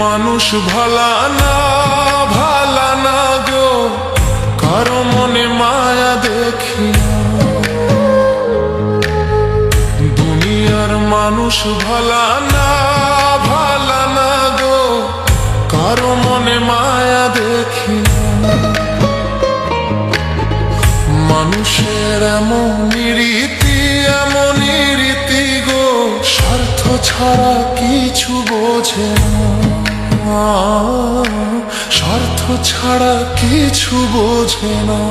মানুষ ভালা না, ভালা না গো, কারো মনে মায়া দেখি না। দুনিয়ার মানুষ ভালা না, ভালা না গো, কারো মনে মায়া দেখি না। মানুষের এমনই রীতি, এমনই রীতি গো, স্বার্থ ছাড়া কিছু বোঝে না, স্বার্থ ছাড়া কিছু বোঝে না।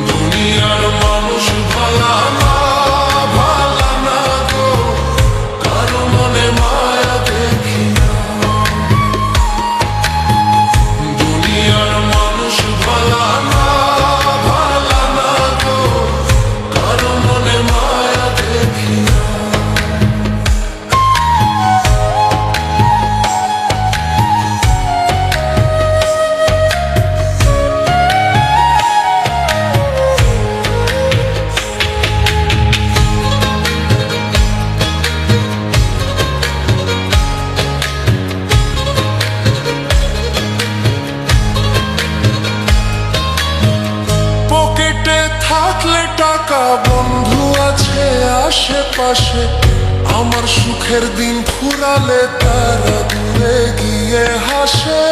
দুনিয়ার মানুষ ভালা না, ভালা না গো, কারো মনে মায়া দেখি না। দুনিয়ার মানুষ ভালা না, ভালা না গো, কারো মনে মায়া দেখি না। থাকলে টাকা, বন্ধু আছে আশেপাশে, আমার সুখের দিন ফুরালে তারা দূরে গিয়ে হাসে।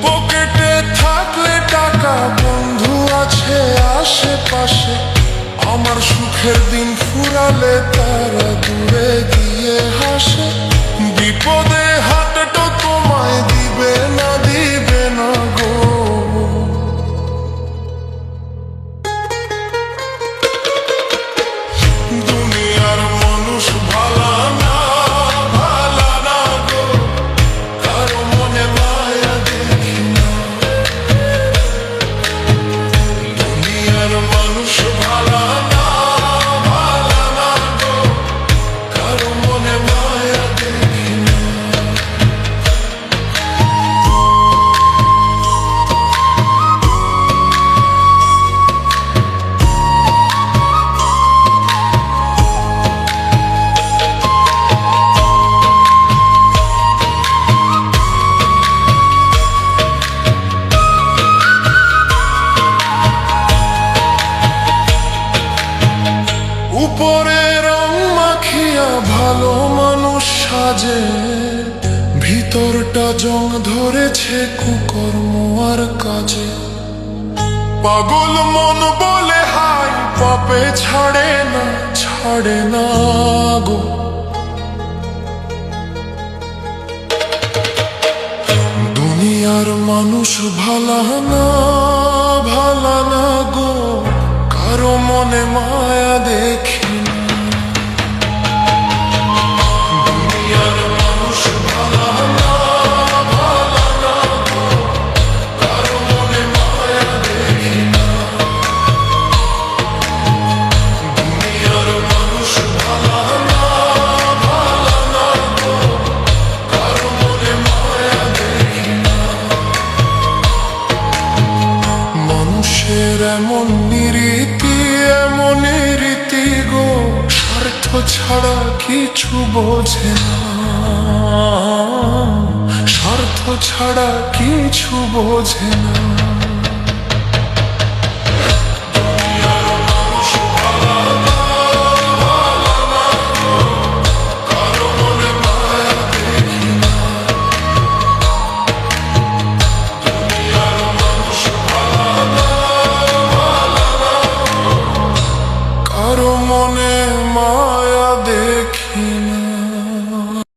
পকেটে থাকলে টাকা, বন্ধু আছে আশেপাশে, আমার সুখের দিন ফুরালে তারা দূরে গিয়ে হাসে। বিপদে হাতটা তোমায় দিবে না, দিবে না গো। দুনিয়ার মানুষ ভালা না, ভালা না গো, কারো মনে মায়া দেখি না। দুনিয়ার মানুষ ভালা না, ভালা না গো, কারো মনে মায়া দেখি না। উপরে রং মাখিয়া ভালো মানুষ সাজে, ভিতরটা জং ধরেছে কুকর্ম আর কাজে। পাগল মন বলে হাই পাপে ছাড়ে না, ছাড়ে না গো। দুনিয়ার মানুষ ভালা না, ভালা না গো, কারো মনে মায়া দেখি না। দুনিয়ার মানুষ ভালা না, ভালা না গো, কারো মনে মায়া দেখি না। দুনিয়ার মানুষ ভালা না, ভালা না গো, কারো মনে মায়া দেখি না। মানুষের এমন রীতি, এমন রীতি গো, স্বার্থ ছাড়া কিছু বোঝে না, স্বার্থ ছাড়া কিছু বোঝে না।